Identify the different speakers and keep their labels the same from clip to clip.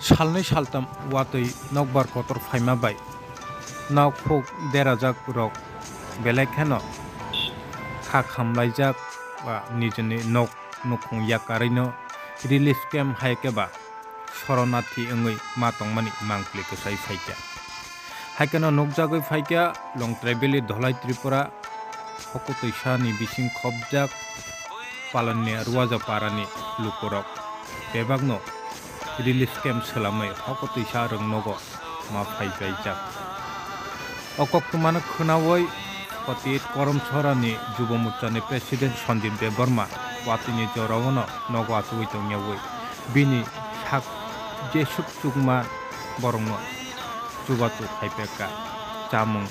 Speaker 1: Salnai saltam watui nokbar kotor faima bai nok phok derajak rok belai kheno kha khamlaijak ba nijini nok nukhung yakarino relief camp haike ba shoronathi ongoi matongmani mangpli kusai phaikya haikeno nokjagoi phaikya long travel dholai tripura hokutisa ni bising khobjak palonni ruwaja parani lukurok bebagno relief camp selamai hokutisa rong nogo ma phaijaijak okok tumana khunawoi pati korom chorani jubo murchani president Sandeep Debarma watini jorawono nogo atui tongyawoi bini hak jesuk chukma borongno chubatu khaipeka chamung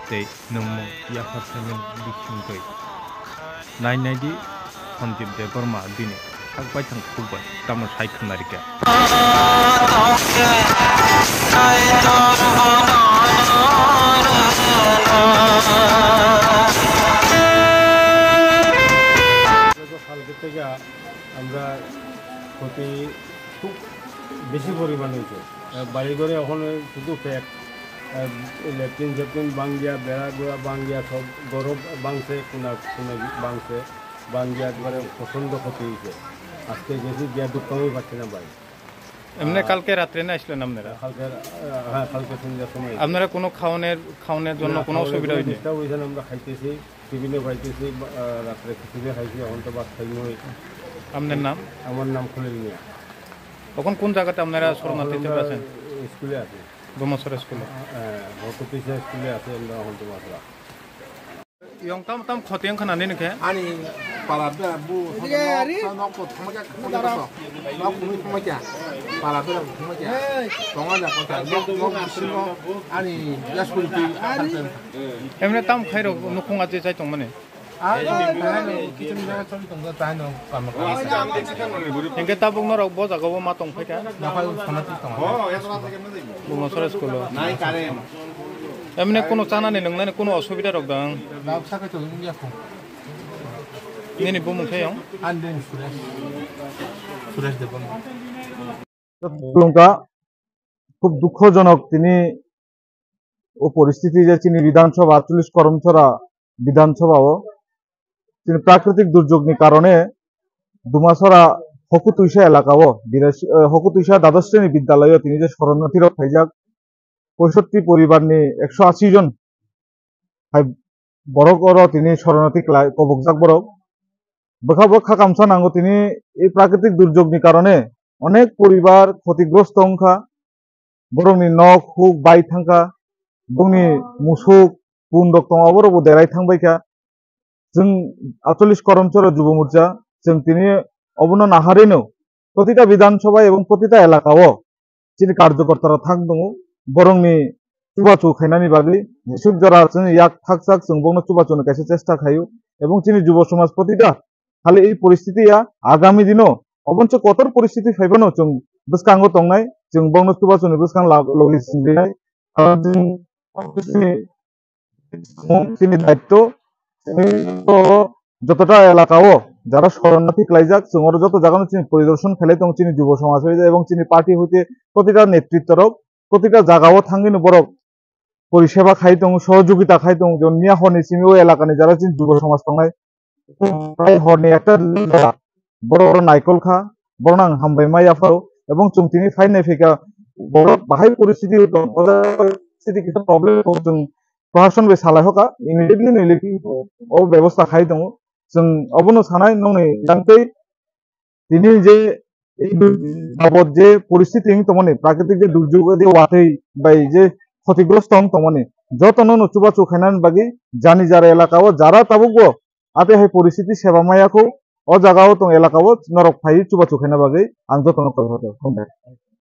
Speaker 1: tei nungmung yafarsamin bisingtoi nainadi Sandeep Debarma bini hakbai thang khulbai tamno saikhnarika
Speaker 2: আমরা ক্ষতি খুব বেশি পরিমাণ হয়েছে বাড়ি ঘরে এখন শুধু ফ্যাট ল্যাট্রিন জ্যাট্রিন বাঙ্গিয়া বেড়া গোড়া বাঙ্গিয়া সব গরম বাংছে কোনা কোনা বাংছে বাঙ্গিয়া একবারে প্রচণ্ড ক্ষতি হয়েছে আজকে বেশি গিয়া দুঃখমই পাচ্ছি না বাড়ি
Speaker 1: এমনি কালকে রাত্রে না আসলেন আপনারা
Speaker 2: কালকে সন্ধ্যার সময়
Speaker 1: আপনারা কোনো খাওয়ানোর জন্য কোনো অসুবিধা হয়নি
Speaker 2: আমরা খাইতেছি টিফিনে খাইতেছি রাত্রে খিচুড়ি খাইছি এখন তো বাস খাই নই
Speaker 1: আপনার নাম
Speaker 2: আমার নাম খলিল মিয়া
Speaker 1: তখন কোন জায়গাতে আপনারা শরণার্থীতে আছেন
Speaker 2: স্কুলে আছি
Speaker 1: বোমাসরা স্কুলে
Speaker 2: হকুতিসা স্কুলে আছি আমরা এখন তো মাসরা
Speaker 1: young tam khotiang khana ni ke
Speaker 3: ani palabra bu no ko thamaja no kunu thamaja palabra thamaja tonga da kota no sino ani yaskul pi
Speaker 1: emne tam khairo nukhung ate chai tong mane
Speaker 3: kitchen na choli tong ta no kam
Speaker 1: engke tabung no rok bo jaga bo ma tong pheka
Speaker 3: na pa sanati tong
Speaker 1: বোমাসরা school
Speaker 3: nai kare
Speaker 1: এমনি কোনো চানানি লোংনানি কোনো অসুবিধা rock দাং
Speaker 3: na saka to ya ko
Speaker 1: ni bumung khayong
Speaker 3: anden suresh de bom
Speaker 4: লঙ্কা খুব দুঃখজনক তিনি ও পরিস্থিতি যে তিনি বিধানসভা 48 করমছড়া বিধানসভাও তিনি প্রাকৃতিক দুর্যোগের কারণে দুমাছড়া হকুতুইসা এলাকাও হকুতুইসা দ্বাদশ শ্রেণী বিদ্যালয়ে তিনি যে শরণার্থীরা ফাইজাক 65 পরিবার নিয়ে 180 জন বড় বড় তিনি শরণার্থী কবকজাক বড় বখা বখা কামসা নাঙ্গো তিনি এই প্রাকৃতিক দুর্যোগের কারণে অনেক পরিবার ক্ষতিগ্রস্ত অংখা বরংনি নখ হুক বাই থাঙ্কা বংনি মুসুক পুন্দক তমাবরबो দেরাই থাंबायखा जों 48 করমছড়া যুব মোর্চা जों তিনি অবনো নাহারেনো প্রতিটা বিধানসভা এবং প্রতিটা এলাকাও তিনি কার্যকর্তারা থাকদङ বরংনি চুবাচু খাইনানি বাগै যেসব যারা जों ইয়াক থাকসাক जों বংনো চুবাচুনো কাছে চেষ্টা খাইও এবং তিনি যুব সমাজ প্রতিটা খালি এই পরিস্থিতিয়া আগামী দিনও অবঞ্চ কতর পরিস্থিতি ফাইবানো जों বসকাঙ্গ তংনাই जों বংনো চুবাচুনো বসকাং লগি সিংনাই তিনি দায়িত্ব যতটা এলাকাও যারা শরণার্থী ক্লাইজাক जों যত জায়গানো তিনি পরিদর্শন খেলে তং তিনি যুব সমাজ হয়ে যায় এবং তিনি পার্টি হইতে প্রতিটা নেতৃত্বরক প্রতিটা জায়গাও থাঙ্গিনো বড় পরিষেবা খাই দङ সহযোগিতা খাই দङ যেমন মিয়া হরনি সিমি ও এলাকানি যারা তিনি যুব সমাজ থাंनाय প্রায় হরনি একটা বড় বড় নাইকল খা বড় নাং হামবাই মাইয়াফাও এবং जों তিনি ফাইনাই ফেকা বড় বাহাই পরিস্থিতি পরিস্থিতি কিছু প্রবলেম जों প্রশাসন বে সালাই হকা ইমিডিয়েটলি নইলে কি ও ব্যবস্থা খাই দङ जों অবনো সানাই নংনে জানতে তিনি যে এই বাবদ যে পরিস্থিতি তমনে প্রাকৃতিক যে দুর্যোগ যে ওয়াতেই বাই যে ক্ষতিগ্রস্ত তমনে যতন চুবাচু খাইনান বাগি জানি যারা এলাকাও যারা তাবুগো আতে হাই পরিস্থিতি সেবা মায়াকো ও জায়গাও তং এলাকাও নরক ফাই চুবাচু খাইনা বাগি আং যতন করতে